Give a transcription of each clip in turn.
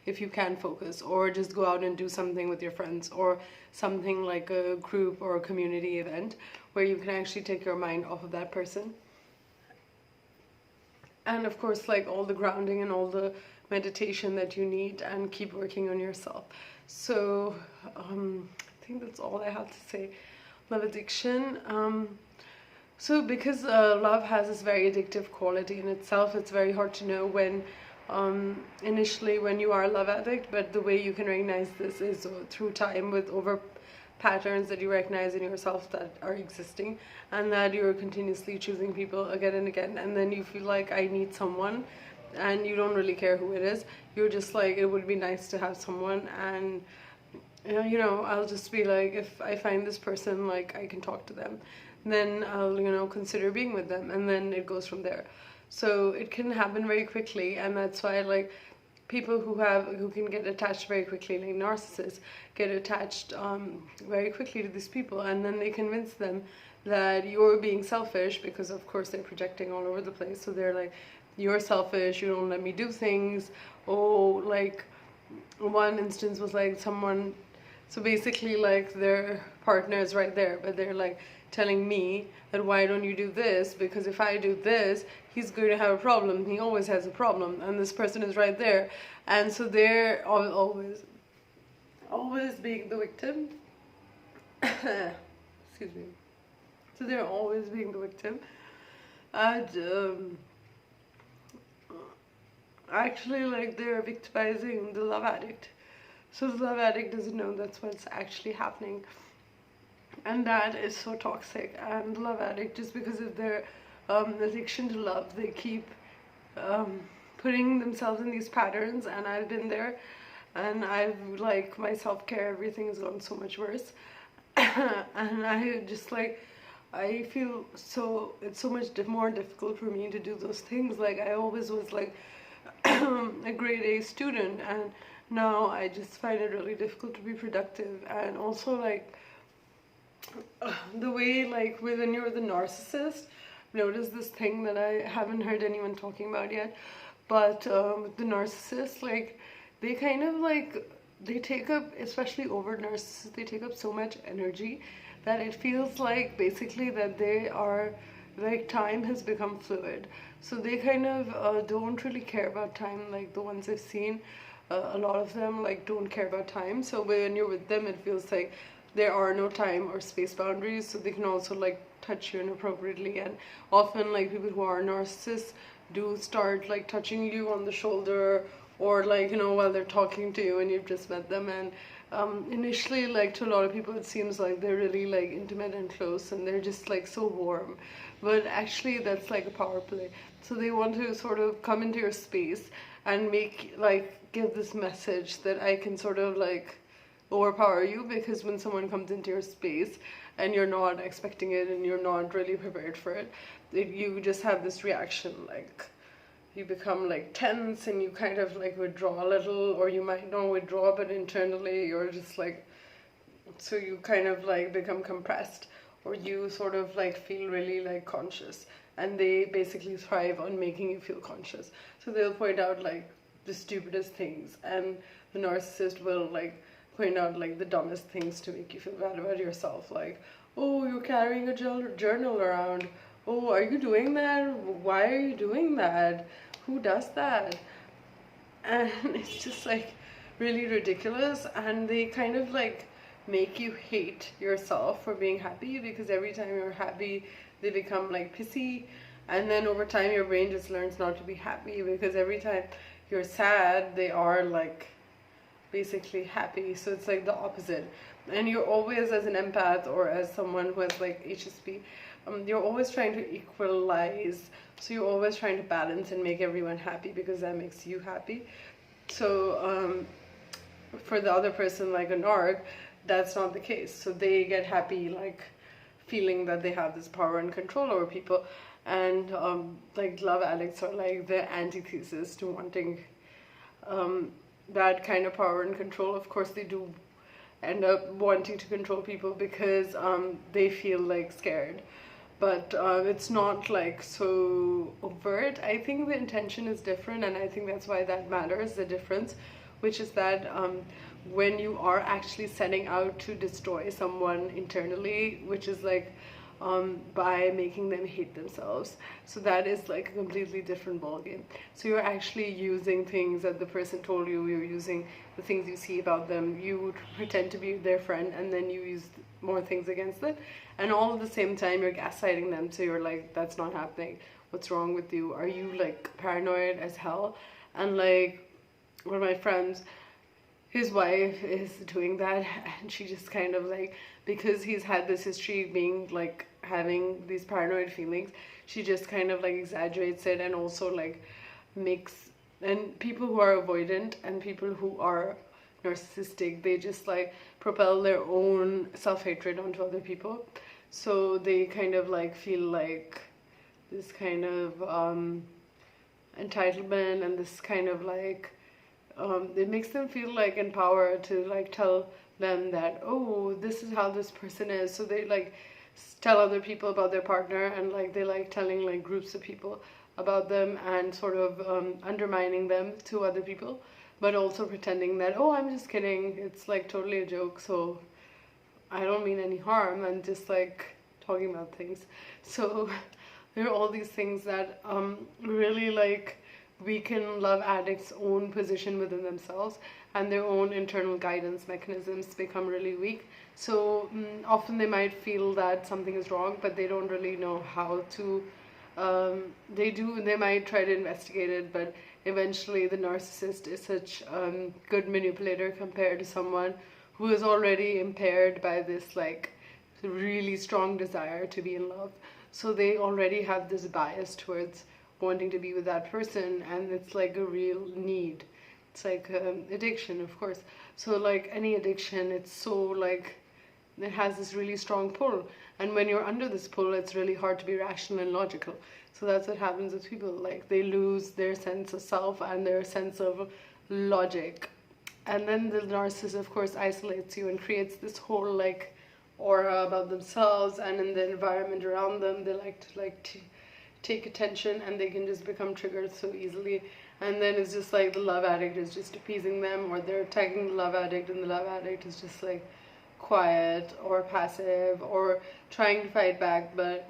if you can focus, or just go out and do something with your friends, or something like a group or a community event where you can actually take your mind off of that person. And of course, like all the grounding and all the meditation that you need, and keep working on yourself. So I think that's all I have to say. Love addiction. So because love has this very addictive quality in itself, it's very hard to know when initially when you are a love addict, but the way you can recognize this is through time, with over patterns that you recognize in yourself that are existing, and that you're continuously choosing people again and again, and then you feel like, I need someone, and you don't really care who it is. You're just like, it would be nice to have someone, and you know, I'll just be like, if I find this person, like I can talk to them, then I'll, you know, consider being with them, and then it goes from there. So it can happen very quickly, and that's why, like, people who can get attached very quickly, like narcissists, get attached very quickly to these people, and then they convince them that you're being selfish, because of course they're projecting all over the place. So they're like, you're selfish, you don't let me do things. Oh, like one instance was like someone, so basically like their partner is right there, but they're like telling me that, why don't you do this, because if I do this, he's going to have a problem, he always has a problem, and this person is right there. And so they're always being the victim. Excuse me. So they're always being the victim, and actually, like, they're victimizing the love addict. So the love addict doesn't know that's what's actually happening, and that is so toxic. And the love addict, just because of their addiction to love, they keep putting themselves in these patterns. And I've been there, and I've, like, my self-care, everything has gone so much worse. And I just, like, I feel so, it's so much more difficult for me to do those things. Like, I always was like a grade A student, and now I just find it really difficult to be productive. And also, like, the way, like, when you're the narcissist, notice this thing that I haven't heard anyone talking about yet, but with the narcissist, like, they kind of, like, they take up, especially over narcissists, they take up so much energy that it feels like basically that they are, like, time has become fluid. So they kind of don't really care about time. Like, the ones I've seen, a lot of them, like, don't care about time. So when you're with them, it feels like there are no time or space boundaries. So they can also, like, touch you inappropriately. And often, like, people who are narcissists do start, like, touching you on the shoulder, or, like, you know, while they're talking to you and you've just met them. And initially, like, to a lot of people it seems like they're really, like, intimate and close, and they're just, like, so warm, but actually that's like a power play. So they want to sort of come into your space and make, like, give this message that I can sort of, like, overpower you, because when someone comes into your space and you're not expecting it and you're not really prepared for it, you just have this reaction, like, you become, like, tense, and you kind of, like, withdraw a little, or you might not withdraw, but internally you're just, like, so you kind of, like, become compressed, or you sort of, like, feel really, like, conscious. And they basically thrive on making you feel conscious. So they'll point out, like, the stupidest things, and the narcissist will, like, point out, like, the dumbest things to make you feel bad about yourself. Like, oh, you're carrying a journal around. Oh, are you doing that? Why are you doing that? Who does that? And it's just, like, really ridiculous. And they kind of, like, make you hate yourself for being happy, because every time you're happy they become, like, pissy. And then over time your brain just learns not to be happy, because every time you're sad they are, like, basically happy. So it's like the opposite. And you're always, as an empath or as someone who has, like, HSP, you're always trying to equalize. So you're always trying to balance and make everyone happy, because that makes you happy. So for the other person, like a narc, that's not the case. So they get happy, like, feeling that they have this power and control over people. And like, love addicts are, like, the antithesis to wanting that kind of power and control. Of course they do end up wanting to control people, because they feel, like, scared, but it's not, like, so overt. I think the intention is different, and I think that's why that matters, the difference. which is that when you are actually setting out to destroy someone internally, which is like by making them hate themselves. So that is like a completely different ballgame. So you're actually using things that the person told you, you're using the things you see about them, you pretend to be their friend, and then you use more things against it. And all at the same time, you're gaslighting them. So you're like, that's not happening. What's wrong with you? Are you like paranoid as hell? And like, one of my friends, his wife is doing that, and she just kind of like, because he's had this history being like having these paranoid feelings, she just kind of like exaggerates it, and also like makes, and people who are avoidant and people who are narcissistic, they just like propel their own self-hatred onto other people. So they kind of like feel like this kind of entitlement, and this kind of like it makes them feel like empowered to like tell them that, oh, this is how this person is. So they like tell other people about their partner, and like they like telling like groups of people about them, and sort of undermining them to other people, but also pretending that, oh, I'm just kidding, it's like totally a joke, so I don't mean any harm, and just like talking about things. So there are all these things that really like weaken love addicts' own position within themselves, and their own internal guidance mechanisms become really weak. So often they might feel that something is wrong, but they don't really know how to. They might try to investigate it, but eventually the narcissist is such good manipulator compared to someone who is already impaired by this like really strong desire to be in love. So they already have this bias towards wanting to be with that person, and it's like a real need. It's like addiction, of course. So like any addiction, it's so like it has this really strong pull, and when you're under this pull, it's really hard to be rational and logical. So that's what happens with people, like they lose their sense of self and their sense of logic, and then the narcissist of course isolates you and creates this whole like aura about themselves, and in the environment around them they like to take attention, and they can just become triggered so easily. And then it's just like the love addict is just appeasing them, or they're attacking the love addict, and the love addict is just like quiet or passive or trying to fight back, but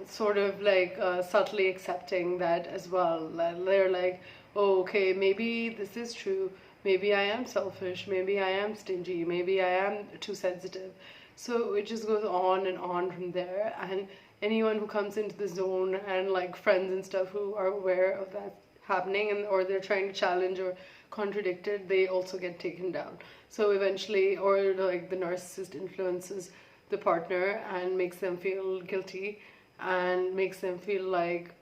sort of like subtly accepting that as well. They're like, oh, okay, maybe this is true, maybe I am selfish, maybe I am stingy, maybe I am too sensitive. So it just goes on and on from there, and anyone who comes into the zone, and like friends and stuff who are aware of that happening, and or they're trying to challenge or contradict it, they also get taken down. So eventually, or like the narcissist influences the partner and makes them feel guilty, and makes them feel like,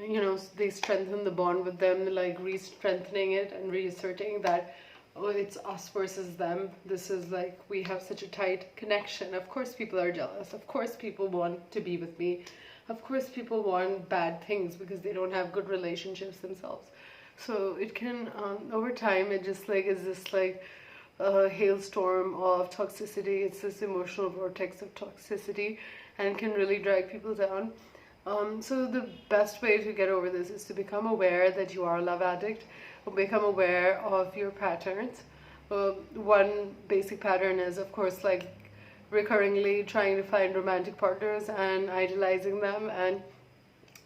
you know, they strengthen the bond with them, like re-strengthening it and reasserting that, oh, it's us versus them. This is like, we have such a tight connection. Of course people are jealous. Of course people want to be with me. Of course people want bad things because they don't have good relationships themselves. So it can, over time, it just like is this like a hailstorm of toxicity. It's this emotional vortex of toxicity, and can really drag people down. So the best way to get over this is to become aware that you are a love addict, become aware of your patterns. One basic pattern is, of course, like recurringly trying to find romantic partners and idolizing them, and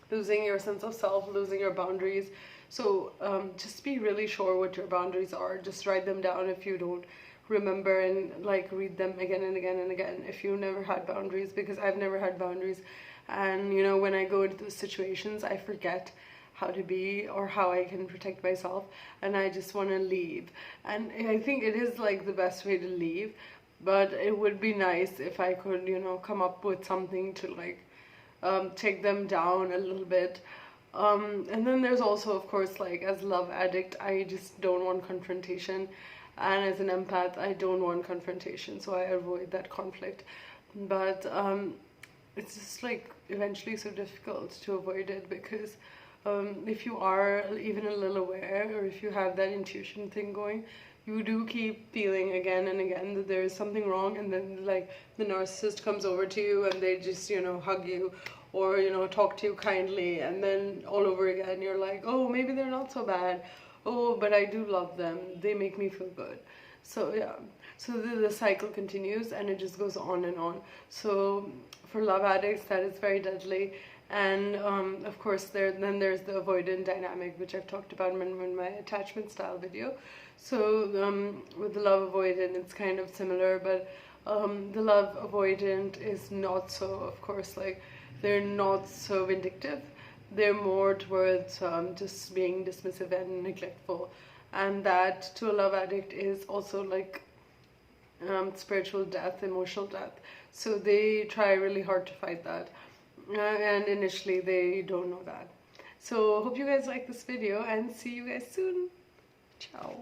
losing your sense of self, losing your boundaries. So just be really sure what your boundaries are. Just write them down if you don't remember, and like read them again and again and again if you never had boundaries, because I've never had boundaries. And you know, when I go into those situations, I forget how to be or how I can protect myself, and I just want to leave. And I think it is like the best way to leave, but it would be nice if I could, you know, come up with something to like take them down a little bit. And then there's also, of course, like as a love addict, I just don't want confrontation, and as an empath, I don't want confrontation, so I avoid that conflict. But it's just like eventually so difficult to avoid it, because if you are even a little aware, or if you have that intuition thing going, you do keep feeling again and again that there is something wrong, and then like the narcissist comes over to you and they just, you know, hug you, or, you know, talk to you kindly, and then all over again you're like, oh, maybe they're not so bad, oh, but I do love them, they make me feel good. So yeah, so the cycle continues and it just goes on and on. So for love addicts, that is very deadly. And of course there's the avoidant dynamic, which I've talked about in my attachment style video. So with the love avoidant, it's kind of similar, but the love avoidant is not so, of course, like, they're not so vindictive. They're more towards just being dismissive and neglectful. And that to a love addict is also like spiritual death, emotional death. So they try really hard to fight that. And initially they don't know that. So hope you guys like this video and see you guys soon. Ciao.